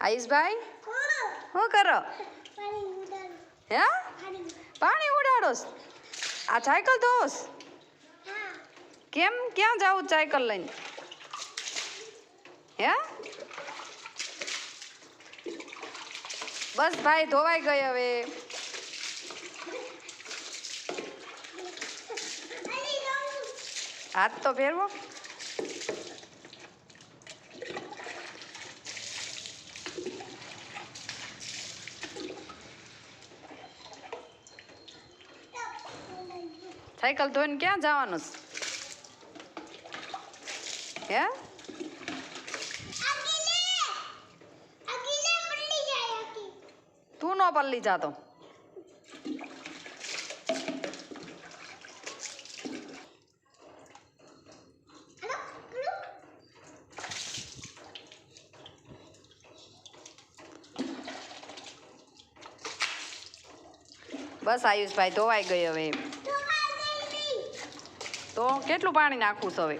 આયુષભાઈ શું કરો? હે પાણી ઉડાડોસ? આ સાયકલ ધોસ? કેમ ક્યાં જાવું સાયકલ લઈને? હે બસ ભાઈ ધોવાઈ ગઈ હવે. હાથ તો ફેરવો. સાયકલ ધોઈને ક્યાં જવાનું છે? હે તું નો પલ્લી જાતો. બસ આયુષભાઈ ધોવાઈ ગઈ હવે. તો કેટલું પાણી નાખવું છે હવે?